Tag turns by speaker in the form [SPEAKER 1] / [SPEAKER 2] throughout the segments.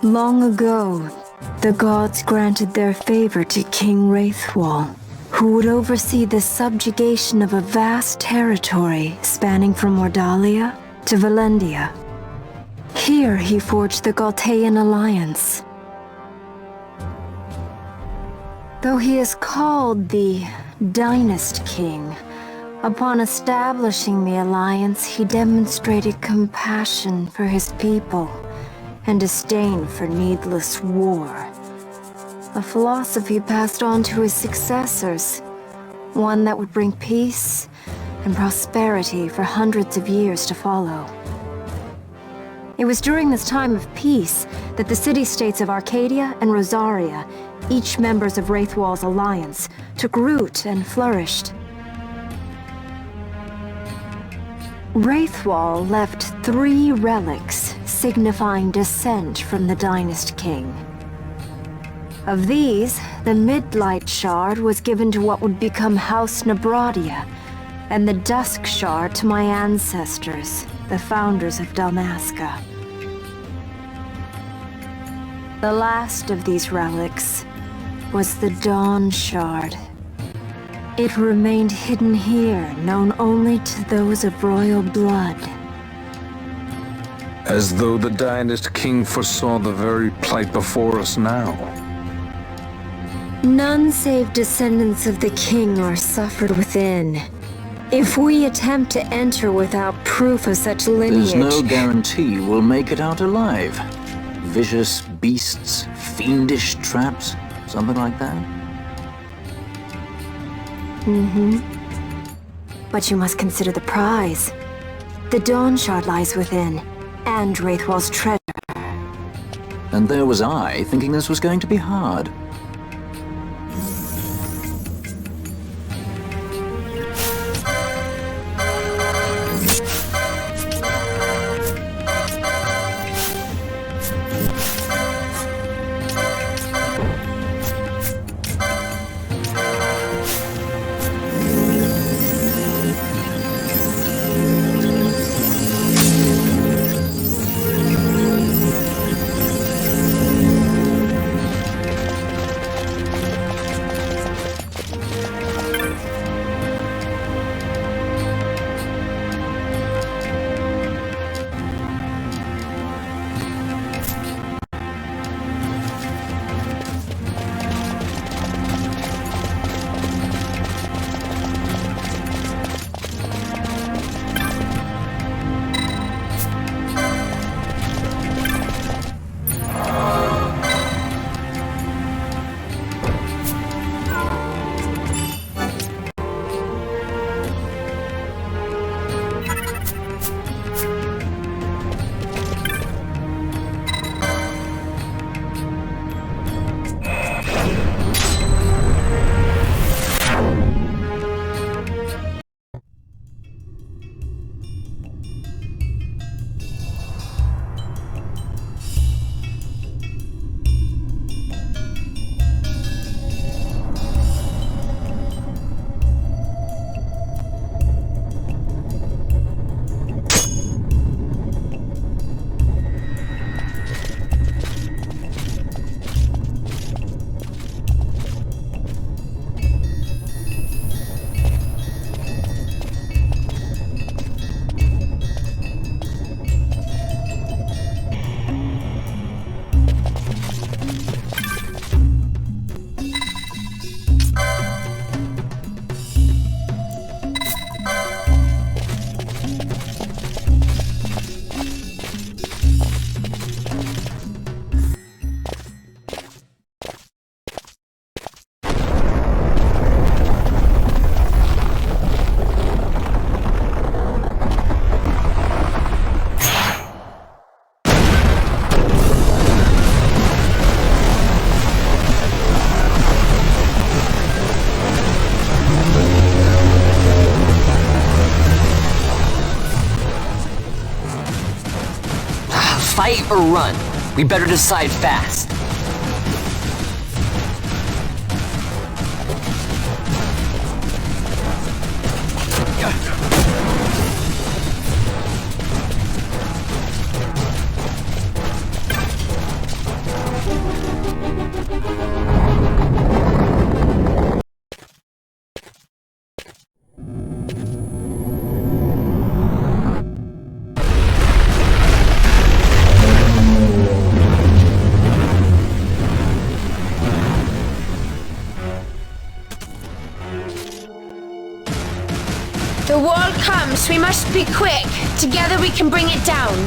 [SPEAKER 1] Long ago, the gods granted their favor to King Raithwall, who would oversee the subjugation of a vast territory spanning from Mordalia to Valendia. Here he forged the Galtean alliance. Though he is called the Dynast King, upon establishing the alliance, he demonstrated compassion for his people and disdain for needless war. A philosophy passed on to his successors, one that would bring peace and prosperity for hundreds of years to follow. It was during this time of peace that the city-states of Arcadia and Rosaria, each members of Raithwall's alliance, took root and flourished. Raithwall left 3 relics signifying descent from the Dynast King. Of these, the Midlight Shard was given to what would become House Nabradia, and the Dusk Shard to my ancestors, the founders of Dalmasca. The last of these relics was the Dawn Shard. It remained hidden here, known only to those of royal blood.
[SPEAKER 2] As though the Dynast King foresaw the very plight before us now.
[SPEAKER 1] None save descendants of the king are suffered within. If we attempt to enter without proof of such lineage...
[SPEAKER 3] There's no guarantee we'll make it out alive. Vicious beasts, fiendish traps, something like that?
[SPEAKER 1] But you must consider the prize. The Dawn Shard lies within, and Raithwall's treasure.
[SPEAKER 3] And there was I, thinking this was going to be hard.
[SPEAKER 4] fight or run? We better decide fast.
[SPEAKER 5] The wall comes, we must be quick. Together we can bring it down.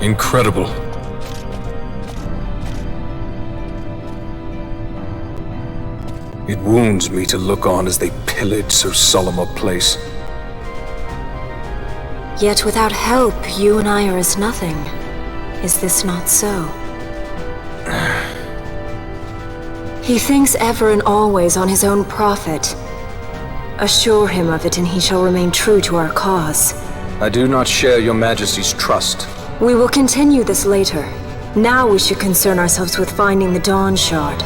[SPEAKER 2] Incredible. It wounds me to look on as they pillage so solemn a place.
[SPEAKER 1] Yet without help, you and I are as nothing. Is this not so? He thinks ever and always on his own profit. Assure him of it and he shall remain true to our cause.
[SPEAKER 2] I do not share your majesty's trust.
[SPEAKER 1] We will continue this later. Now we should concern ourselves with finding the Dawn Shard.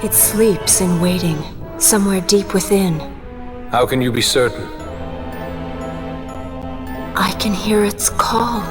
[SPEAKER 1] It sleeps in waiting, somewhere deep within.
[SPEAKER 2] How can you be certain?
[SPEAKER 1] I can hear its call.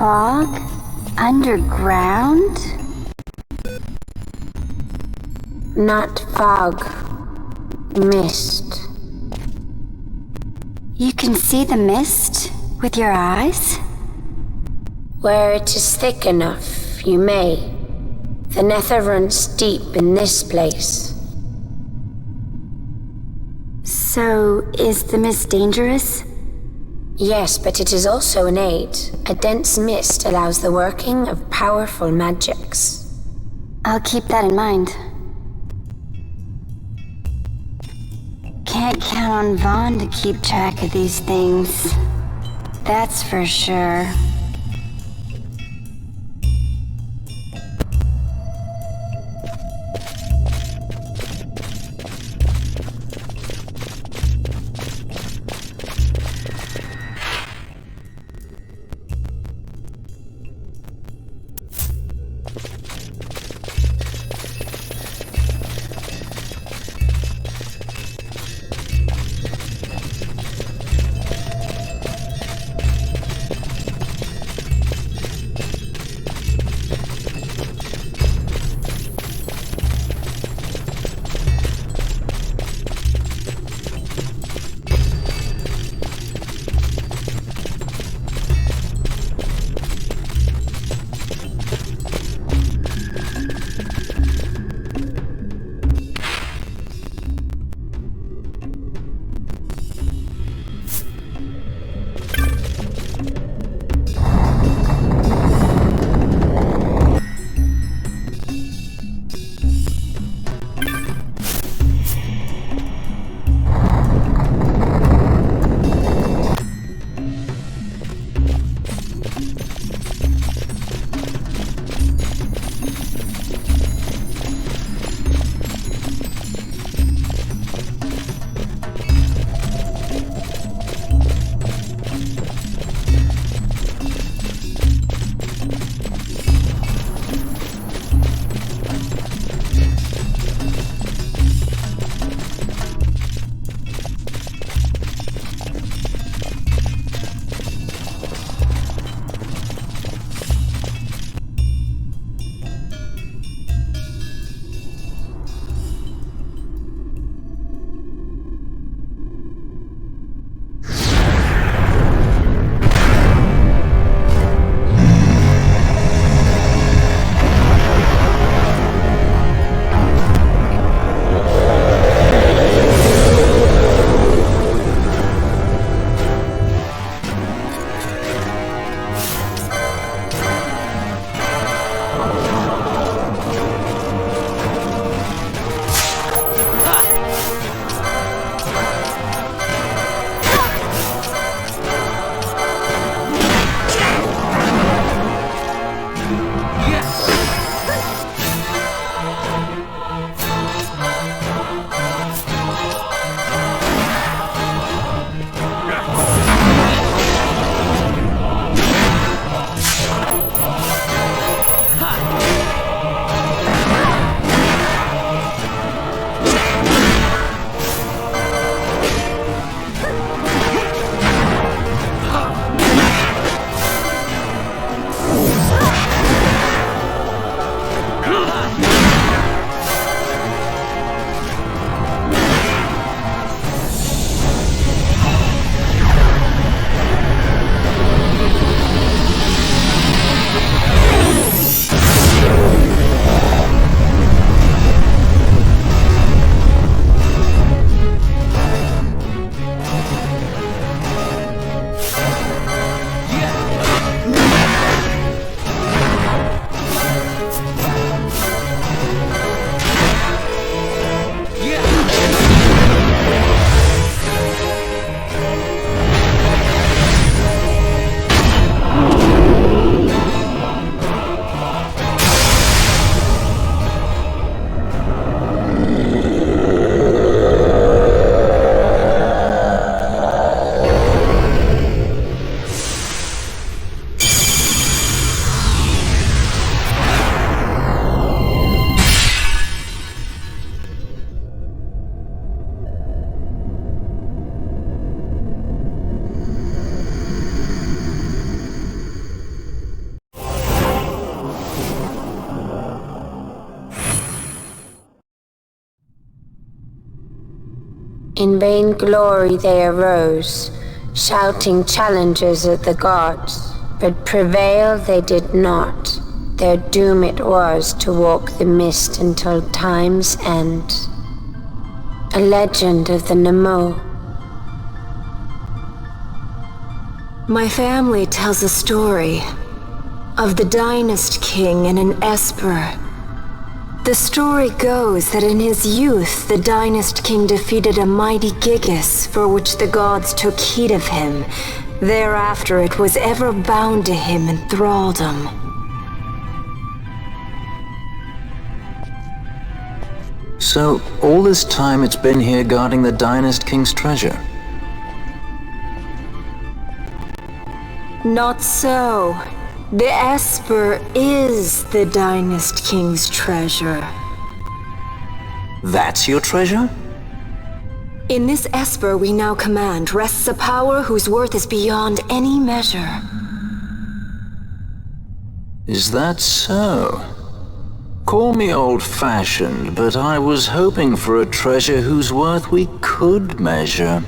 [SPEAKER 1] Fog? Underground?
[SPEAKER 5] Not fog. Mist.
[SPEAKER 1] You can see the mist with your eyes?
[SPEAKER 5] Where it is thick enough, you may. The nether runs deep in this place.
[SPEAKER 1] So, is the mist dangerous?
[SPEAKER 5] Yes, but it is also an aid. A dense mist allows the working of powerful magics.
[SPEAKER 1] I'll keep that in mind. Can't count on Vaughn to keep track of these things. That's for sure.
[SPEAKER 5] In vainglory they arose, shouting challenges at the gods, but prevail they did not. Their doom it was to walk the mist until time's end. A legend of the Nemo.
[SPEAKER 1] My family tells a story of the Dynast King and an Esper. The story goes that in his youth, the Dynast King defeated a mighty Gigas, for which the gods took heed of him. Thereafter it was ever bound to him in thraldom.
[SPEAKER 3] So, all this time it's been here guarding the Dynast King's treasure?
[SPEAKER 1] Not so. The Esper is the Dynast King's treasure.
[SPEAKER 3] That's your treasure?
[SPEAKER 1] In this Esper we now command rests a power whose worth is beyond any measure.
[SPEAKER 3] Is that so? Call me old-fashioned, but I was hoping for a treasure whose worth we could measure.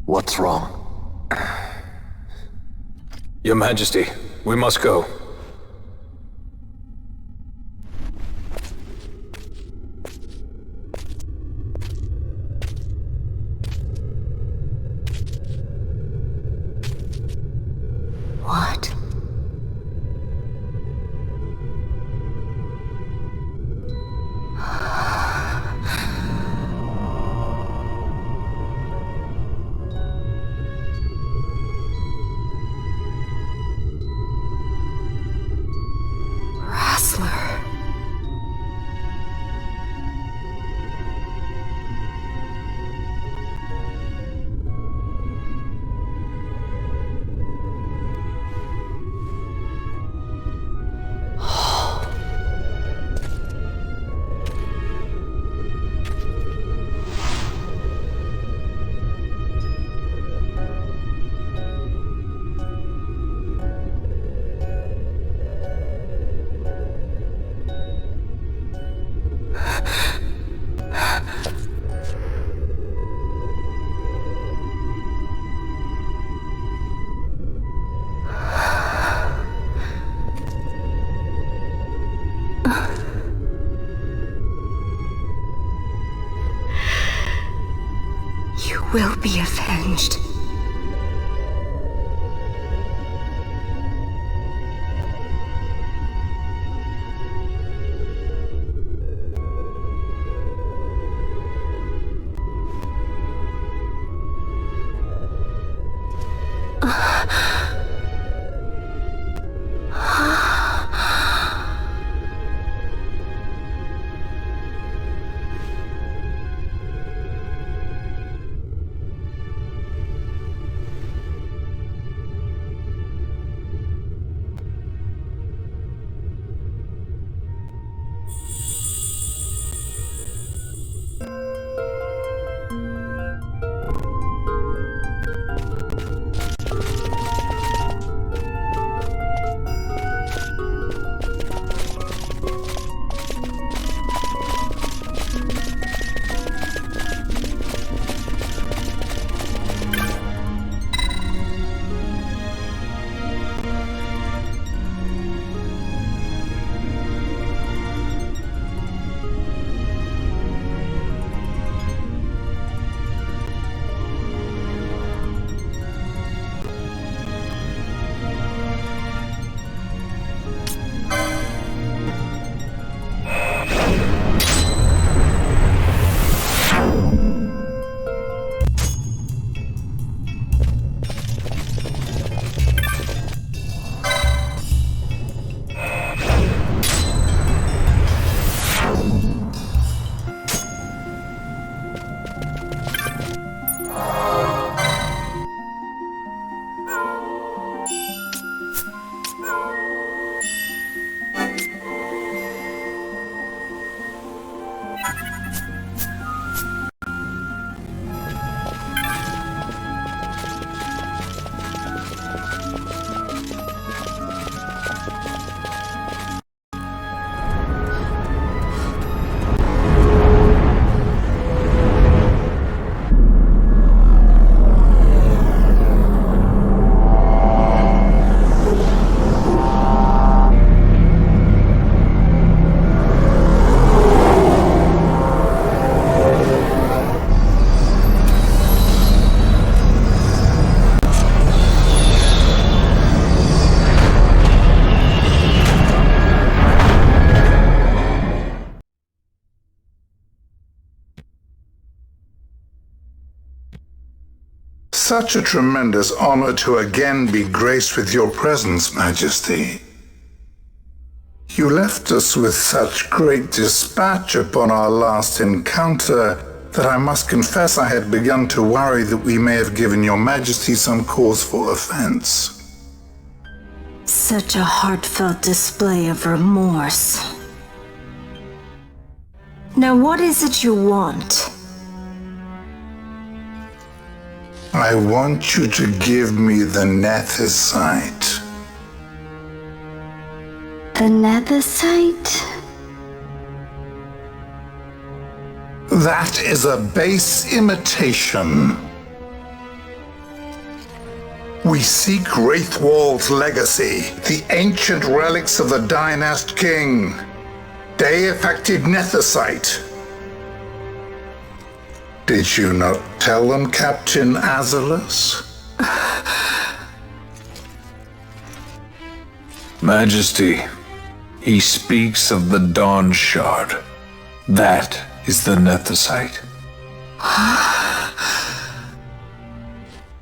[SPEAKER 2] What's wrong? Your Majesty, we must go.
[SPEAKER 1] What? Will be avenged.
[SPEAKER 6] such a tremendous honor to again be graced with your presence, Majesty. You left us with such great dispatch upon our last encounter that I must confess I had begun to worry that we may have given your Majesty some cause for offense.
[SPEAKER 1] Such a heartfelt display of remorse. Now what is it you want?
[SPEAKER 6] I want you to give me the Nethicite.
[SPEAKER 1] The Nethicite?
[SPEAKER 6] That is a base imitation. We seek Raithwall's legacy, the ancient relics of the Dynast King, Deifacted Nethicite. Did you not tell them, Captain Azalus?
[SPEAKER 2] Majesty, he speaks of the Dawn Shard. That is the Nethicite.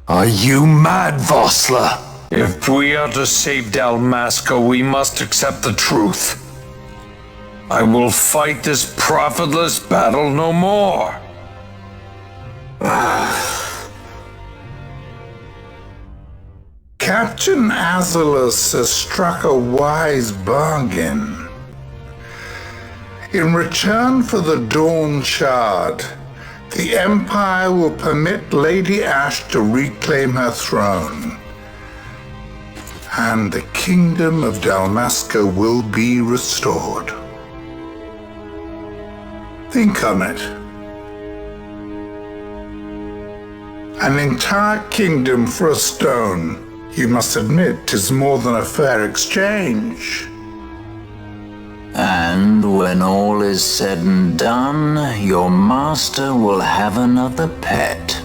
[SPEAKER 2] Are you mad, Vossler? If we are to save Dalmasca, we must accept the truth. I will fight this profitless battle no more.
[SPEAKER 6] Captain Azalus has struck a wise bargain. In return for the Dawn Shard, the Empire will permit Lady Ashe to reclaim her throne, and the Kingdom of Dalmasca will be restored. Think on it. An entire kingdom for a stone. You must admit 'tis more than a fair exchange.
[SPEAKER 3] And when all is said and done, your master will have another pet.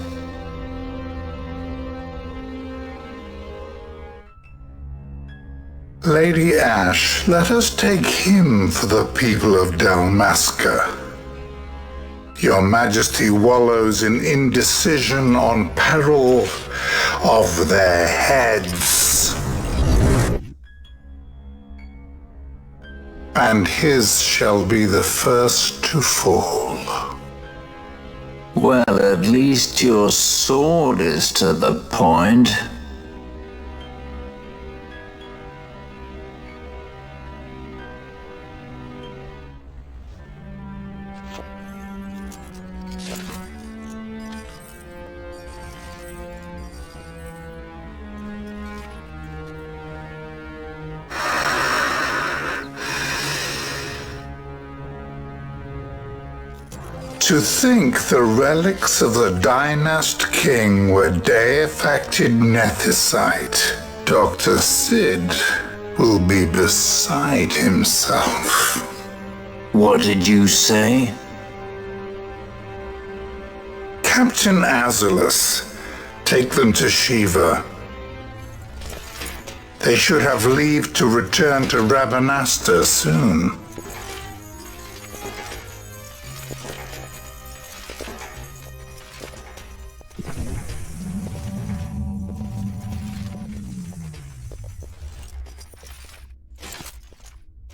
[SPEAKER 6] Lady Ashe, let us take him for the people of Dalmasca. Your Majesty wallows in indecision on peril of their heads. And his shall be the first to fall.
[SPEAKER 3] Well, at least your sword is to the point.
[SPEAKER 6] To think the relics of the Dynast King were Deifacted Nethicite, Dr. Sid will be beside himself.
[SPEAKER 3] What did you say?
[SPEAKER 6] Captain Azalus, take them to Shiva. They should have leave to return to Rabanasta soon.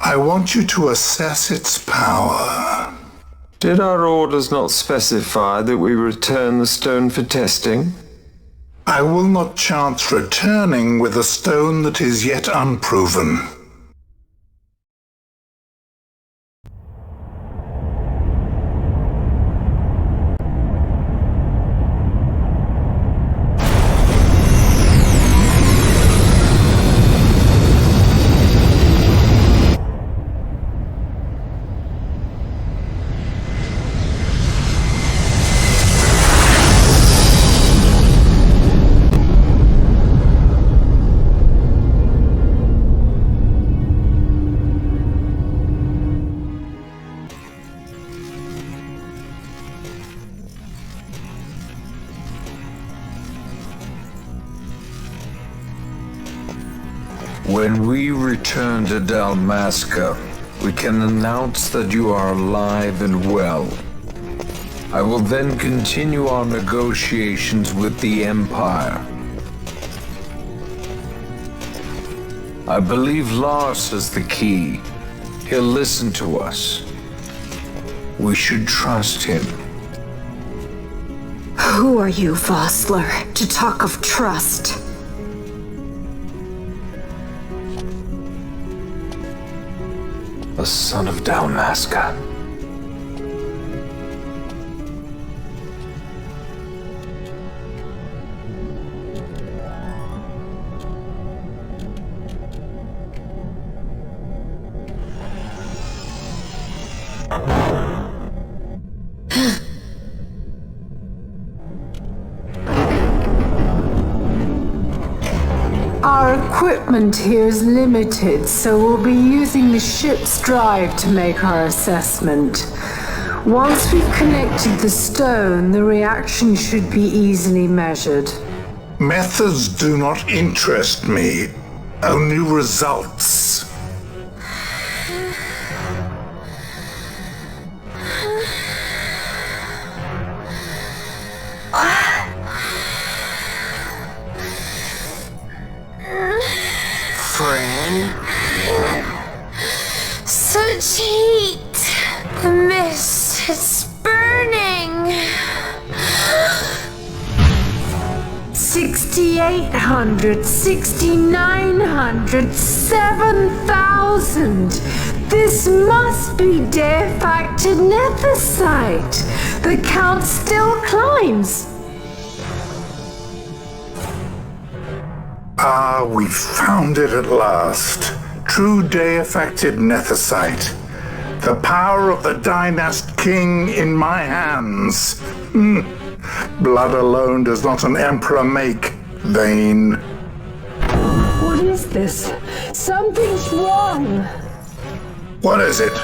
[SPEAKER 6] I want you to assess its power.
[SPEAKER 7] Did our orders not specify that we return the stone for testing?
[SPEAKER 6] I will not chance returning with a stone that is yet unproven.
[SPEAKER 2] When we return to Dalmasca, we can announce that you are alive and well. I will then continue our negotiations with the Empire. I believe Lars has the key. He'll listen to us. We should trust him.
[SPEAKER 1] Who are you, Vossler, to talk of trust?
[SPEAKER 2] A son of Dalmasca.
[SPEAKER 8] Our equipment here is limited, so we'll be using the ship's drive to make our assessment. Once we've connected the stone, the reaction should be easily measured.
[SPEAKER 6] Methods do not interest me, only results.
[SPEAKER 5] Such heat! The mist is burning!
[SPEAKER 8] 6,800, 6,900, 7,000! This must be deified nethicite! The count still climbs!
[SPEAKER 6] Ah, we found it at last. True day-affected nethicite. The power of the Dynast King in my hands. Blood alone does not an emperor make, Vayne.
[SPEAKER 8] What is this? Something's wrong!
[SPEAKER 6] What is it?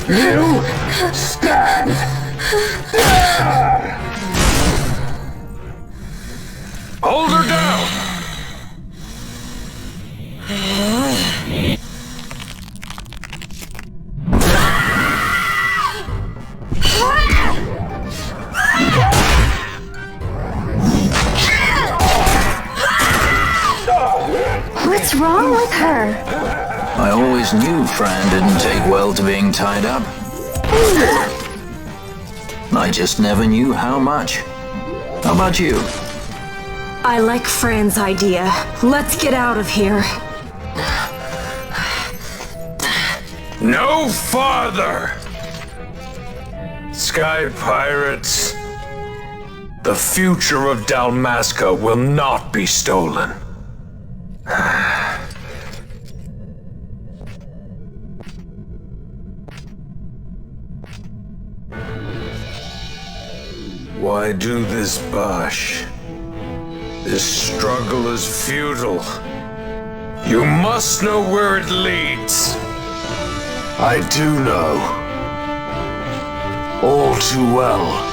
[SPEAKER 2] You stand! Hold her down!
[SPEAKER 1] What's wrong with her?
[SPEAKER 3] I always knew Fran didn't take well to being tied up. I just never knew how much. How about you?
[SPEAKER 1] I like Fran's idea. Let's get out of here.
[SPEAKER 2] No farther! Sky Pirates, the future of Dalmasca will not be stolen. Why do this, Bash? This struggle is futile. You must know where it leads. I do know. All too well.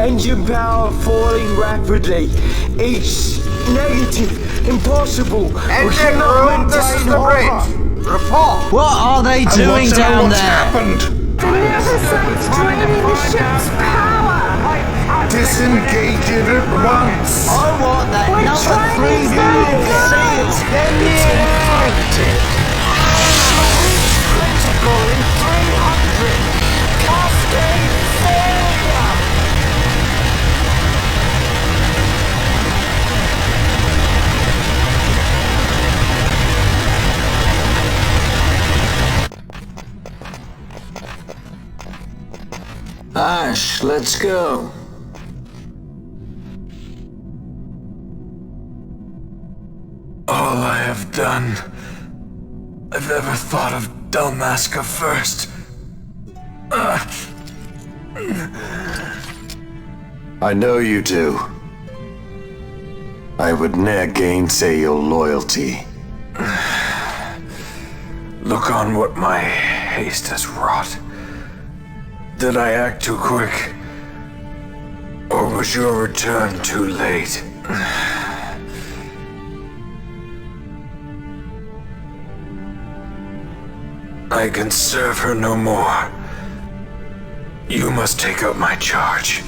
[SPEAKER 9] Engine power falling rapidly. Each negative. Impossible.
[SPEAKER 10] Engine room, this is the bridge. Report.
[SPEAKER 11] What are they doing down there?
[SPEAKER 6] Happened?
[SPEAKER 8] The Neversite's draining the ship's power!
[SPEAKER 6] Disengage it at once.
[SPEAKER 11] I want that
[SPEAKER 8] We're
[SPEAKER 11] number
[SPEAKER 8] trying
[SPEAKER 11] 3
[SPEAKER 8] so
[SPEAKER 11] million
[SPEAKER 8] good.
[SPEAKER 11] seals! Get near!
[SPEAKER 9] Critical in 300. Cascade failure.
[SPEAKER 3] Ashe, let's go.
[SPEAKER 2] All I have done. I've ever thought of Dalmasca first.
[SPEAKER 12] I know you do. I would ne'er gainsay your loyalty.
[SPEAKER 2] Look on what my haste has wrought. Did I act too quick? Or was your return too late? I can serve her no more. You must take up my charge.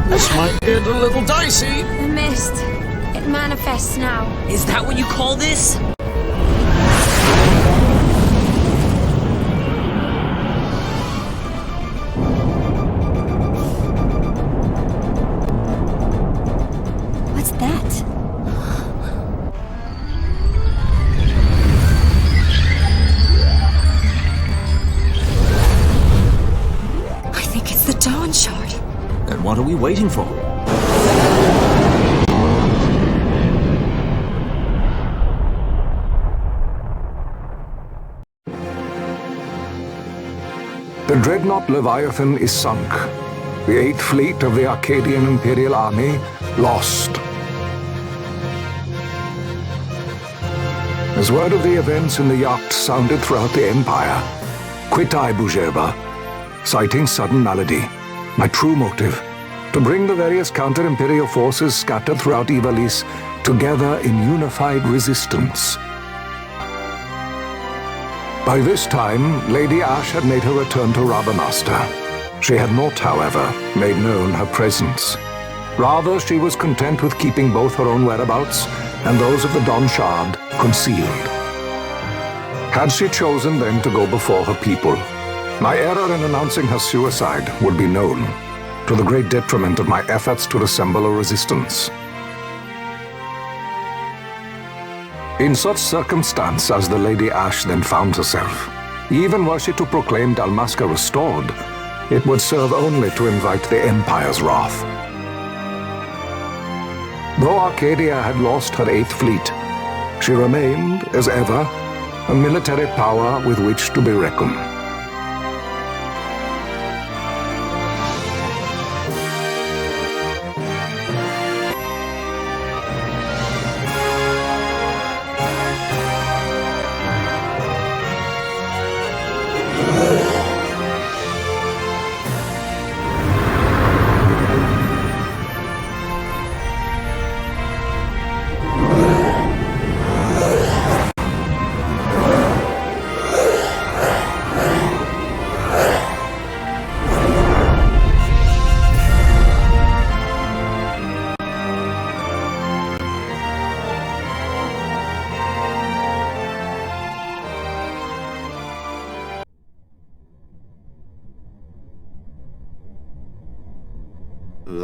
[SPEAKER 11] This might get a little dicey.
[SPEAKER 5] The mist. It manifests now.
[SPEAKER 4] Is that what you call this?
[SPEAKER 1] What's that?
[SPEAKER 13] I think it's the Dawn Shard.
[SPEAKER 11] Then what are we waiting for?
[SPEAKER 14] The dreadnought Leviathan is sunk. The 8th fleet of the Arcadian Imperial Army lost. As word of the events in the yacht sounded throughout the Empire, quit I Bujerba, citing sudden malady. My true motive, to bring the various counter-imperial forces scattered throughout Ivalice together in unified resistance. By this time, Lady Ashe had made her return to Rabanastre. She had not, however, made known her presence. Rather, she was content with keeping both her own whereabouts and those of the Dawn Shard concealed. Had she chosen then to go before her people, my error in announcing her suicide would be known, to the great detriment of my efforts to assemble a resistance. In such circumstance as the Lady Ashe then found herself, even were she to proclaim Dalmasca restored, it would serve only to invite the Empire's wrath. Though Arcadia had lost her 8th fleet, she remained, as ever, a military power with which to be reckoned.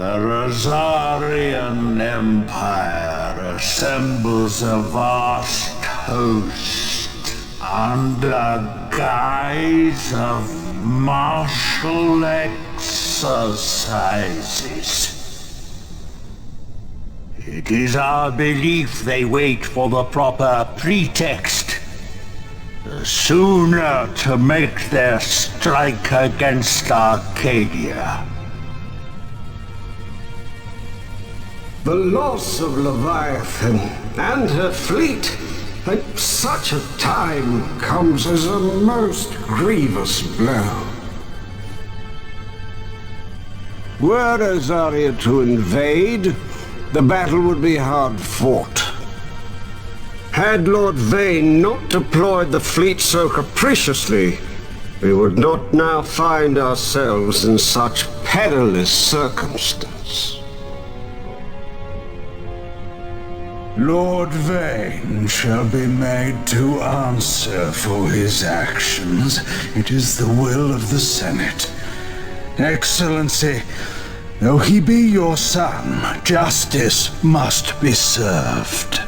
[SPEAKER 2] The Rosarian Empire assembles a vast host under guise of martial exercises. It is our belief they wait for the proper pretext, the sooner to make their strike against Arcadia.
[SPEAKER 15] The loss of Leviathan and her fleet at such a time comes as a most grievous blow. Were Azaria to invade, the battle would be hard fought. Had Lord Vayne not deployed the fleet so capriciously, we would not now find ourselves in such perilous circumstance.
[SPEAKER 2] Lord Vayne shall be made to answer for his actions. It is the will of the Senate. Excellency, though he be your son, justice must be served.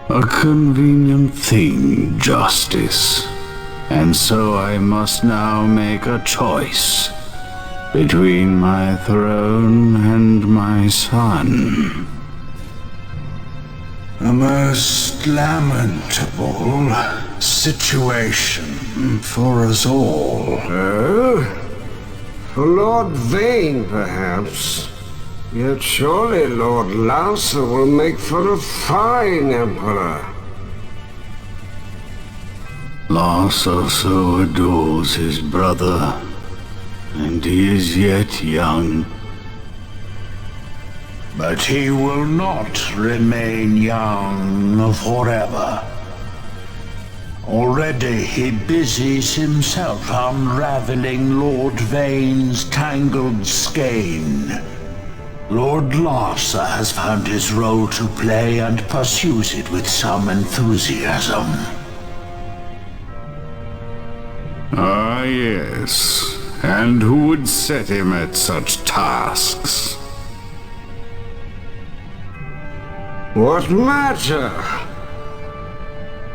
[SPEAKER 16] A convenient thing, justice. And so I must now make a choice between my throne and my son.
[SPEAKER 2] A most lamentable situation for us all.
[SPEAKER 15] Oh? For Lord Vayne, perhaps. Yet surely Lord Lauser will make for a fine emperor.
[SPEAKER 16] Lauser so adores his brother, and he is yet young.
[SPEAKER 2] But he will not remain young forever. Already he busies himself unraveling Lord Vayne's tangled skein. Lord Larsa has found his role to play and pursues it with some enthusiasm.
[SPEAKER 16] Ah, yes. And who would set him at such tasks?
[SPEAKER 15] What matter?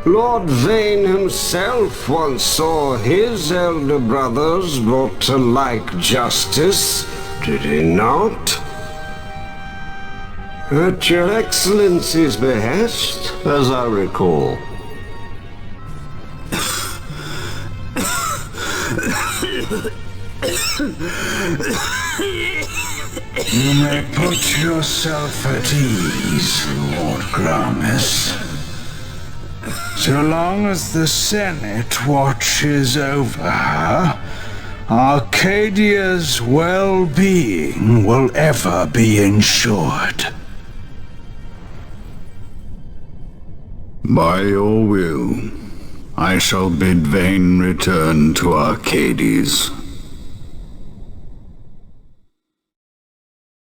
[SPEAKER 15] Lord Vayne himself once saw his elder brothers brought to like justice, did he not? At your Excellency's behest, as I recall.
[SPEAKER 2] You may put yourself at ease, Lord Gramis. So long as the Senate watches over her, Arcadia's well-being will ever be ensured.
[SPEAKER 16] By your will, I shall bid Vayne return to Arcades.